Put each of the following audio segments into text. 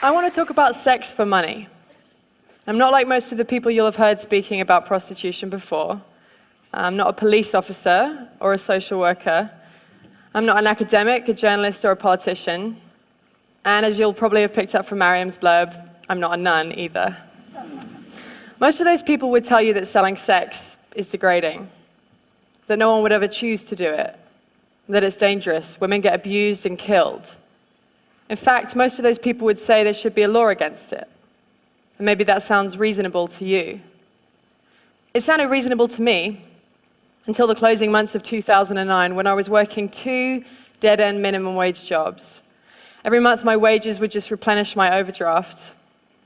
I want to talk about sex for money. I'm not like most of the people you'll have heard speaking about prostitution before. I'm not a police officer or a social worker. I'm not an academic, a journalist, or a politician. And as you'll probably have picked up from Mariam's blurb, I'm not a nun either. Most of those people would tell you that selling sex is degrading, that no one would ever choose to do it, that it's dangerous, women get abused and killed. In fact, most of those people would say there should be a law against it. And maybe that sounds reasonable to you. It sounded reasonable to me until the closing months of 2009 when I was working 2 dead-end minimum wage jobs. Every month my wages would just replenish my overdraft.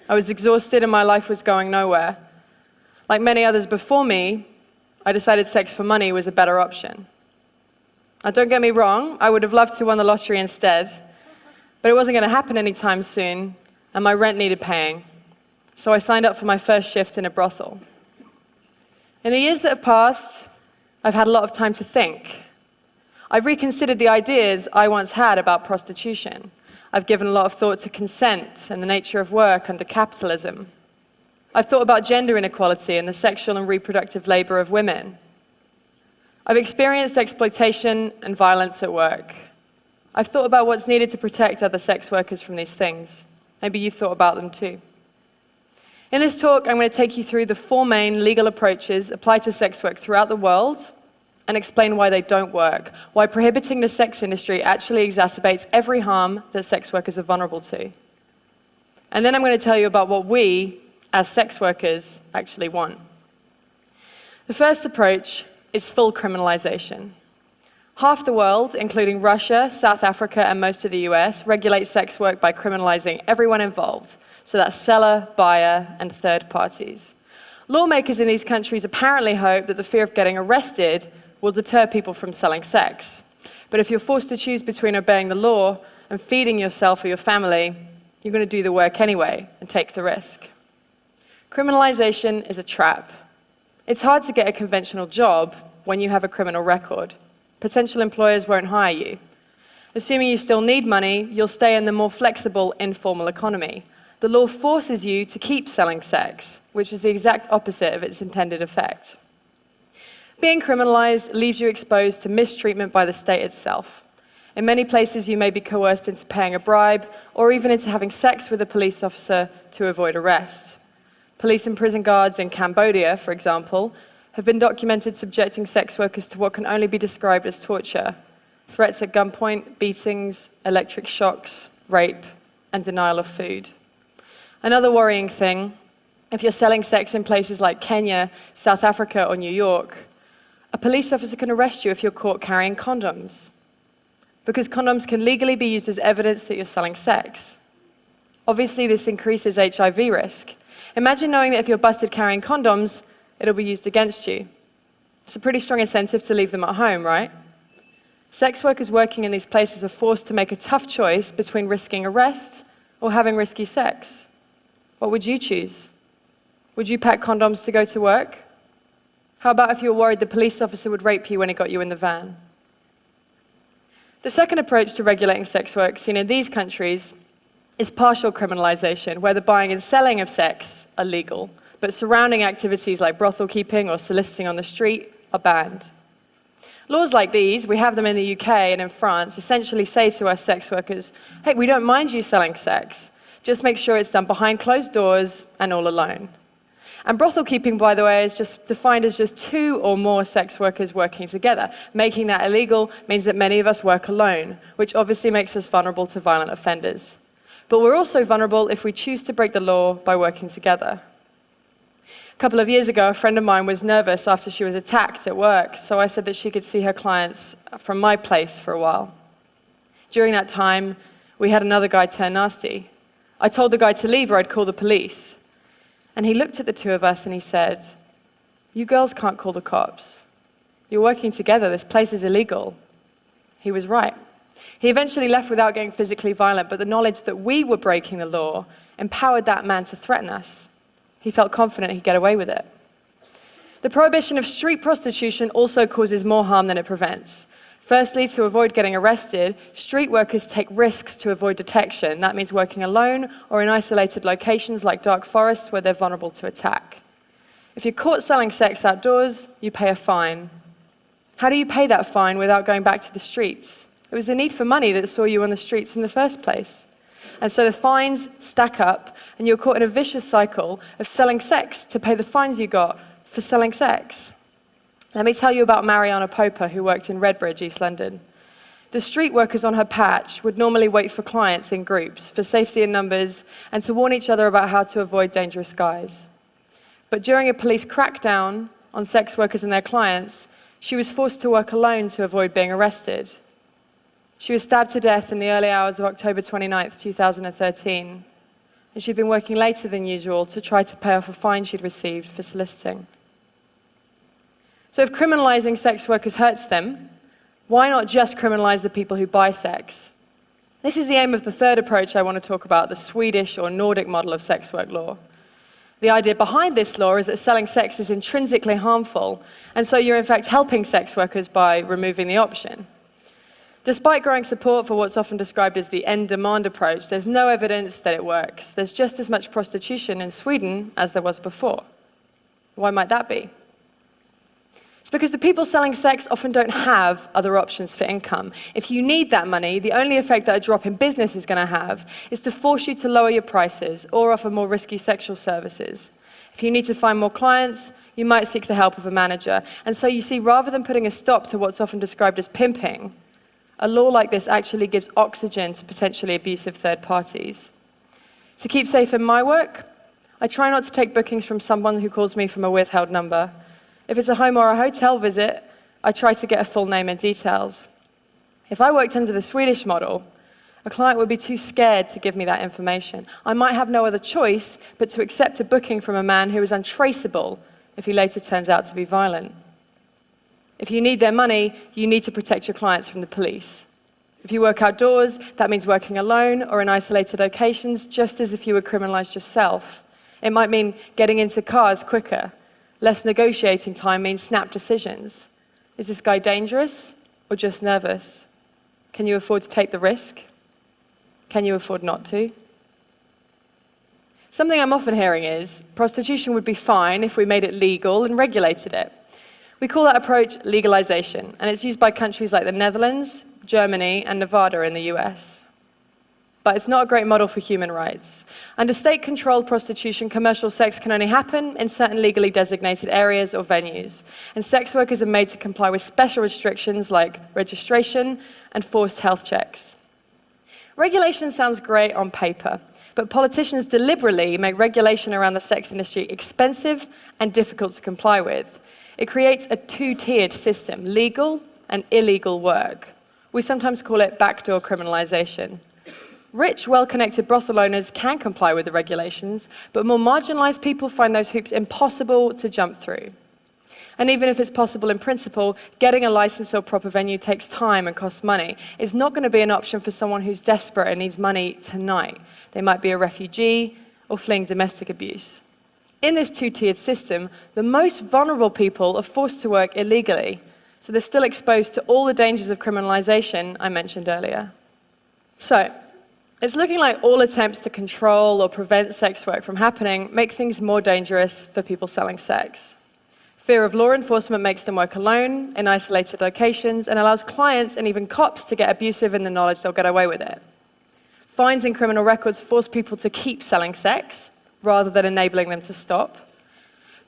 I was exhausted and my life was going nowhere. Like many others before me, I decided sex for money was a better option. Now don't get me wrong, I would have loved to win the lottery instead, but it wasn't going to happen anytime soon, and my rent needed paying. So I signed up for my first shift in a brothel. In the years that have passed, I've had a lot of time to think. I've reconsidered the ideas I once had about prostitution. I've given a lot of thought to consent and the nature of work under capitalism. I've thought about gender inequality and the sexual and reproductive labor of women. I've experienced exploitation and violence at work. I've thought about what's needed to protect other sex workers from these things. Maybe you've thought about them too. In this talk, I'm going to take you through the 4 main legal approaches applied to sex work throughout the world and explain why they don't work, why prohibiting the sex industry actually exacerbates every harm that sex workers are vulnerable to. And then I'm going to tell you about what we, as sex workers, actually want. The first approach is full criminalization. Half the world, including Russia, South Africa, and most of the US, regulates sex work by criminalizing everyone involved. So that's seller, buyer, and third parties. Lawmakers in these countries apparently hope that the fear of getting arrested will deter people from selling sex. But if you're forced to choose between obeying the law and feeding yourself or your family, you're going to do the work anyway and take the risk. Criminalization is a trap. It's hard to get a conventional job when you have a criminal record. Potential employers won't hire you. Assuming you still need money, you'll stay in the more flexible, informal economy. The law forces you to keep selling sex, which is the exact opposite of its intended effect. Being criminalized leaves you exposed to mistreatment by the state itself. In many places, you may be coerced into paying a bribe or even into having sex with a police officer to avoid arrest. Police and prison guards in Cambodia, for example, have been documented subjecting sex workers to what can only be described as torture: threats at gunpoint, beatings, electric shocks, rape, and denial of food. Another worrying thing, if you're selling sex in places like Kenya, South Africa, or New York, a police officer can arrest you if you're caught carrying condoms, because condoms can legally be used as evidence that you're selling sex. Obviously, this increases HIV risk. Imagine knowing that if you're busted carrying condoms, it'll be used against you. It's a pretty strong incentive to leave them at home, right? Sex workers working in these places are forced to make a tough choice between risking arrest or having risky sex. What would you choose? Would you pack condoms to go to work? How about if you were worried the police officer would rape you when he got you in the van? The second approach to regulating sex work seen in these countries is partial criminalization, where the buying and selling of sex are legal, but surrounding activities like brothel keeping or soliciting on the street are banned. Laws like these, we have them in the UK and in France, essentially say to us sex workers, hey, we don't mind you selling sex. Just make sure it's done behind closed doors and all alone. And brothel keeping, by the way, is just defined as just 2 or more sex workers working together. Making that illegal means that many of us work alone, which obviously makes us vulnerable to violent offenders. But we're also vulnerable if we choose to break the law by working together. A couple of years ago, a friend of mine was nervous after she was attacked at work, so I said that she could see her clients from my place for a while. During that time, we had another guy turn nasty. I told the guy to leave or I'd call the police. And he looked at the 2 of us and he said, "You girls can't call the cops. You're working together, this place is illegal." He was right. He eventually left without getting physically violent, but the knowledge that we were breaking the law empowered that man to threaten us. He felt confident he'd get away with it. The prohibition of street prostitution also causes more harm than it prevents. Firstly, to avoid getting arrested, street workers take risks to avoid detection. That means working alone or in isolated locations like dark forests where they're vulnerable to attack. If you're caught selling sex outdoors, you pay a fine. How do you pay that fine without going back to the streets? It was the need for money that saw you on the streets in the first place. And so the fines stack up, and you're caught in a vicious cycle of selling sex to pay the fines you got for selling sex. Let me tell you about Mariana Popa, who worked in Redbridge, East London. The street workers on her patch would normally wait for clients in groups, for safety in numbers, and to warn each other about how to avoid dangerous guys. But during a police crackdown on sex workers and their clients, she was forced to work alone to avoid being arrested. She was stabbed to death in the early hours of October 29th, 2013, and she'd been working later than usual to try to pay off a fine she'd received for soliciting. So if criminalizing sex workers hurts them, why not just criminalize the people who buy sex? This is the aim of the third approach I want to talk about, the Swedish or Nordic model of sex work law. The idea behind this law is that selling sex is intrinsically harmful, and so you're in fact helping sex workers by removing the option. Despite growing support for what's often described as the end demand approach, there's no evidence that it works. There's just as much prostitution in Sweden as there was before. Why might that be? It's because the people selling sex often don't have other options for income. If you need that money, the only effect that a drop in business is going to have is to force you to lower your prices or offer more risky sexual services. If you need to find more clients, you might seek the help of a manager. And so you see, rather than putting a stop to what's often described as pimping, a law like this actually gives oxygen to potentially abusive third parties. To keep safe in my work, I try not to take bookings from someone who calls me from a withheld number. If it's a home or a hotel visit, I try to get a full name and details. If I worked under the Swedish model, a client would be too scared to give me that information. I might have no other choice but to accept a booking from a man who is untraceable if he later turns out to be violent. If you need their money, you need to protect your clients from the police. If you work outdoors, that means working alone or in isolated locations, just as if you were criminalized yourself. It might mean getting into cars quicker. Less negotiating time means snap decisions. Is this guy dangerous or just nervous? Can you afford to take the risk? Can you afford not to? Something I'm often hearing is, prostitution would be fine if we made it legal and regulated it. We call that approach legalization, and it's used by countries like the Netherlands, Germany, and Nevada in the US. But it's not a great model for human rights. Under state-controlled prostitution, commercial sex can only happen in certain legally designated areas or venues, and sex workers are made to comply with special restrictions like registration and forced health checks. Regulation sounds great on paper, but politicians deliberately make regulation around the sex industry expensive and difficult to comply with. It creates a two-tiered system, legal and illegal work. We sometimes call it backdoor criminalization. Rich, well-connected brothel owners can comply with the regulations, but more marginalized people find those hoops impossible to jump through. And even if it's possible in principle, getting a license or proper venue takes time and costs money. It's not going to be an option for someone who's desperate and needs money tonight. They might be a refugee or fleeing domestic abuse. In this two-tiered system, the most vulnerable people are forced to work illegally, so they're still exposed to all the dangers of criminalization I mentioned earlier. So, it's looking like all attempts to control or prevent sex work from happening make things more dangerous for people selling sex. Fear of law enforcement makes them work alone, in isolated locations, and allows clients and even cops to get abusive in the knowledge they'll get away with it. Fines and criminal records force people to keep selling sex, rather than enabling them to stop.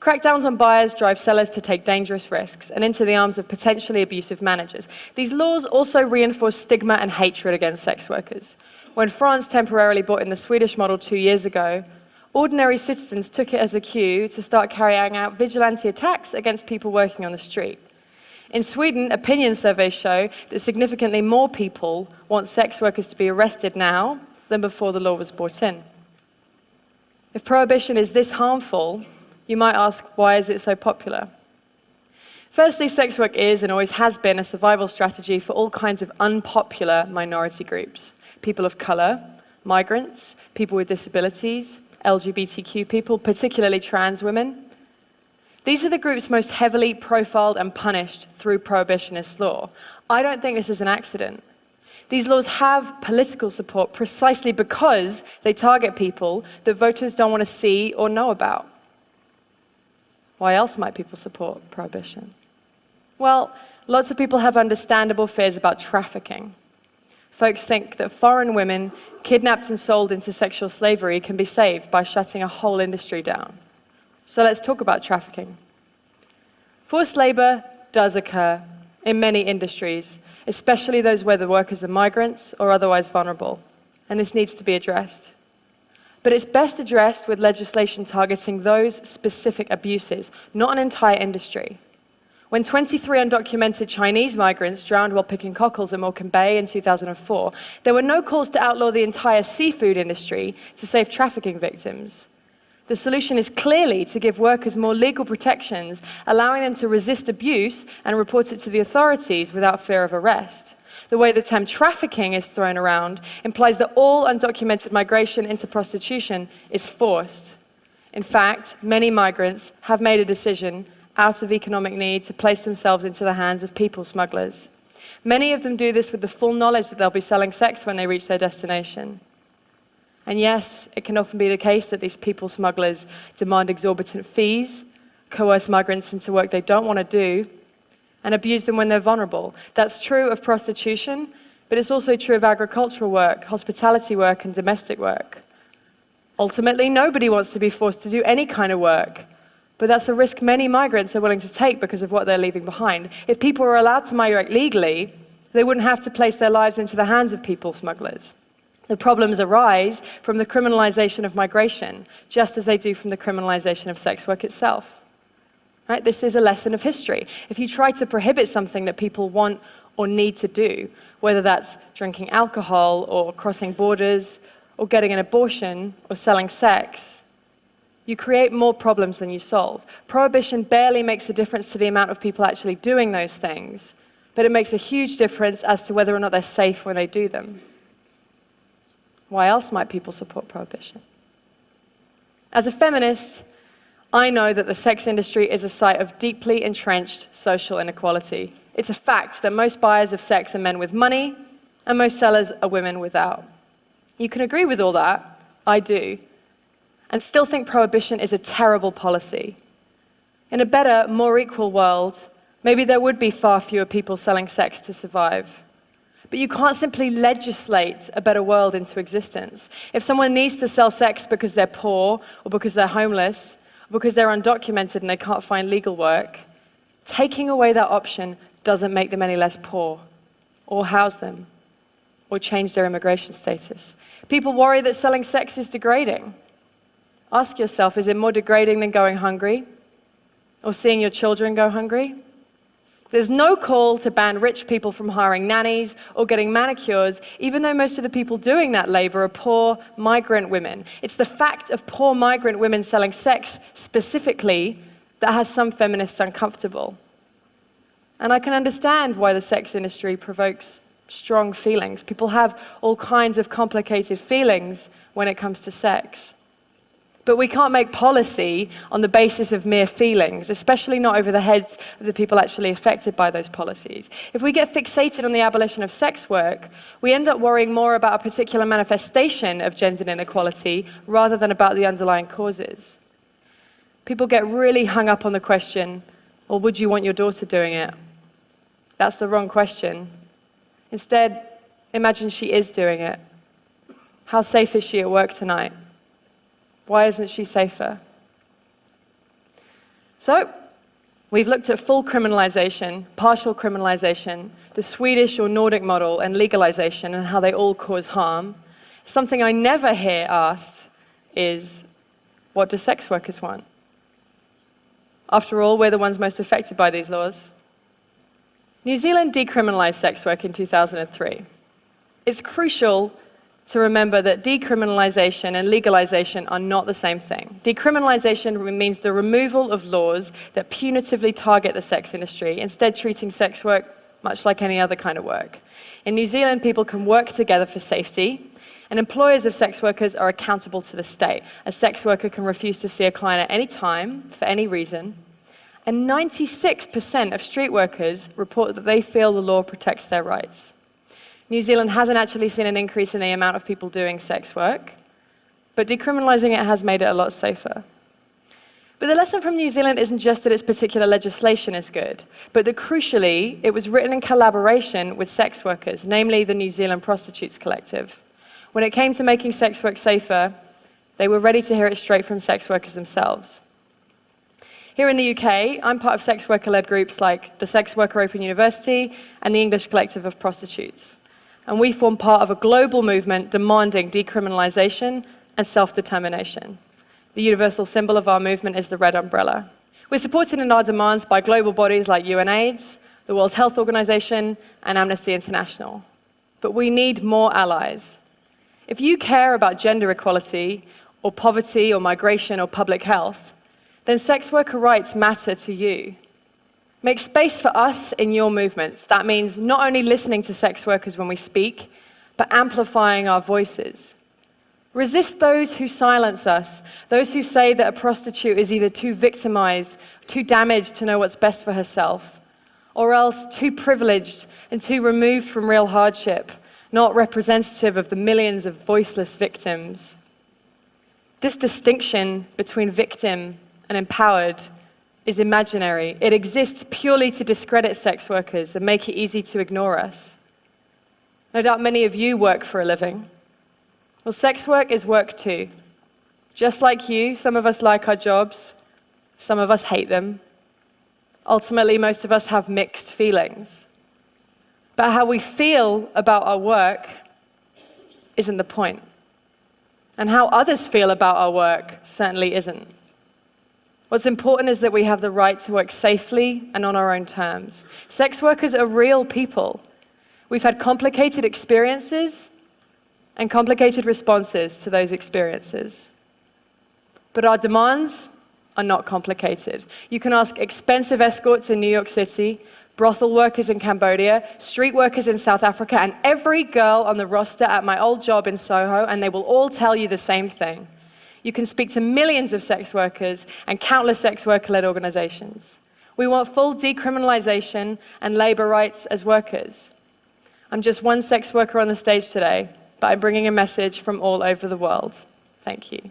Crackdowns on buyers drive sellers to take dangerous risks and into the arms of potentially abusive managers. These laws also reinforce stigma and hatred against sex workers. When France temporarily brought in the Swedish model 2 years ago, ordinary citizens took it as a cue to start carrying out vigilante attacks against people working on the street. In Sweden, opinion surveys show that significantly more people want sex workers to be arrested now than before the law was brought in. If prohibition is this harmful, you might ask, why is it so popular? Firstly, sex work is and always has been a survival strategy for all kinds of unpopular minority groups. People of color, migrants, people with disabilities, LGBTQ people, particularly trans women. These are the groups most heavily profiled and punished through prohibitionist law. I don't think this is an accident. These laws have political support precisely because they target people that voters don't want to see or know about. Why else might people support prohibition? Well, lots of people have understandable fears about trafficking. Folks think that foreign women kidnapped and sold into sexual slavery can be saved by shutting a whole industry down. So let's talk about trafficking. Forced labor does occur in many industries, especially those where the workers are migrants or otherwise vulnerable, and this needs to be addressed. But it's best addressed with legislation targeting those specific abuses, not an entire industry. When 23 undocumented Chinese migrants drowned while picking cockles in Morecambe Bay in 2004, there were no calls to outlaw the entire seafood industry to save trafficking victims. The solution is clearly to give workers more legal protections, allowing them to resist abuse and report it to the authorities without fear of arrest. The way the term trafficking is thrown around implies that all undocumented migration into prostitution is forced. In fact, many migrants have made a decision out of economic need to place themselves into the hands of people smugglers. Many of them do this with the full knowledge that they'll be selling sex when they reach their destination. And yes, it can often be the case that these people smugglers demand exorbitant fees, coerce migrants into work they don't want to do, and abuse them when they're vulnerable. That's true of prostitution, but it's also true of agricultural work, hospitality work, and domestic work. Ultimately, nobody wants to be forced to do any kind of work, but that's a risk many migrants are willing to take because of what they're leaving behind. If people were allowed to migrate legally, they wouldn't have to place their lives into the hands of people smugglers. The problems arise from the criminalization of migration, just as they do from the criminalization of sex work itself. Right? This is a lesson of history. If you try to prohibit something that people want or need to do, whether that's drinking alcohol or crossing borders or getting an abortion or selling sex, you create more problems than you solve. Prohibition barely makes a difference to the amount of people actually doing those things, but it makes a huge difference as to whether or not they're safe when they do them. Why else might people support prohibition? As a feminist, I know that the sex industry is a site of deeply entrenched social inequality. It's a fact that most buyers of sex are men with money, and most sellers are women without. You can agree with all that, I do, and still think prohibition is a terrible policy. In a better, more equal world, maybe there would be far fewer people selling sex to survive. But you can't simply legislate a better world into existence. If someone needs to sell sex because they're poor, or because they're homeless, or because they're undocumented and they can't find legal work, taking away that option doesn't make them any less poor, or house them, or change their immigration status. People worry that selling sex is degrading. Ask yourself, is it more degrading than going hungry, or seeing your children go hungry? There's no call to ban rich people from hiring nannies or getting manicures, even though most of the people doing that labor are poor migrant women. It's the fact of poor migrant women selling sex specifically that has some feminists uncomfortable. And I can understand why the sex industry provokes strong feelings. People have all kinds of complicated feelings when it comes to sex. But we can't make policy on the basis of mere feelings, especially not over the heads of the people actually affected by those policies. If we get fixated on the abolition of sex work, we end up worrying more about a particular manifestation of gender inequality rather than about the underlying causes. People get really hung up on the question, well, would you want your daughter doing it? That's the wrong question. Instead, imagine she is doing it. How safe is she at work tonight? Why isn't she safer? So, we've looked at full criminalization, partial criminalization, the Swedish or Nordic model, and legalization, and how they all cause harm. Something I never hear asked is, what do sex workers want? After all, we're the ones most affected by these laws. New Zealand decriminalized sex work in 2003. It's crucial to remember that decriminalization and legalization are not the same thing. Decriminalization means the removal of laws that punitively target the sex industry, instead treating sex work much like any other kind of work. In New Zealand, people can work together for safety, and employers of sex workers are accountable to the state. A sex worker can refuse to see a client at any time, for any reason, And 96% of street workers report that they feel the law protects their rights. New Zealand hasn't actually seen an increase in the amount of people doing sex work, but decriminalising it has made it a lot safer. But the lesson from New Zealand isn't just that its particular legislation is good, but that crucially, it was written in collaboration with sex workers, namely the New Zealand Prostitutes Collective. When it came to making sex work safer, they were ready to hear it straight from sex workers themselves. Here in the UK, I'm part of sex worker-led groups like the Sex Worker Open University and the English Collective of Prostitutes. And we form part of a global movement demanding decriminalisation and self-determination. The universal symbol of our movement is the red umbrella. We're supported in our demands by global bodies like UNAIDS, the World Health Organization, and Amnesty International. But we need more allies. If you care about gender equality, or poverty, or migration, or public health, then sex worker rights matter to you. Make space for us in your movements. That means not only listening to sex workers when we speak, but amplifying our voices. Resist those who silence us, those who say that a prostitute is either too victimized, too damaged to know what's best for herself, or else too privileged and too removed from real hardship, not representative of the millions of voiceless victims. This distinction between victim and empowered is imaginary. It exists purely to discredit sex workers and make it easy to ignore us. No doubt many of you work for a living. Well, sex work is work too. Just like you, some of us like our jobs, some of us hate them. Ultimately, most of us have mixed feelings. But how we feel about our work isn't the point. And how others feel about our work certainly isn't. What's important is that we have the right to work safely and on our own terms. Sex workers are real people. We've had complicated experiences and complicated responses to those experiences. But our demands are not complicated. You can ask expensive escorts in New York City, brothel workers in Cambodia, street workers in South Africa, and every girl on the roster at my old job in Soho, and they will all tell you the same thing. You can speak to millions of sex workers and countless sex worker-led organizations. We want full decriminalization and labor rights as workers. I'm just one sex worker on the stage today, but I'm bringing a message from all over the world. Thank you.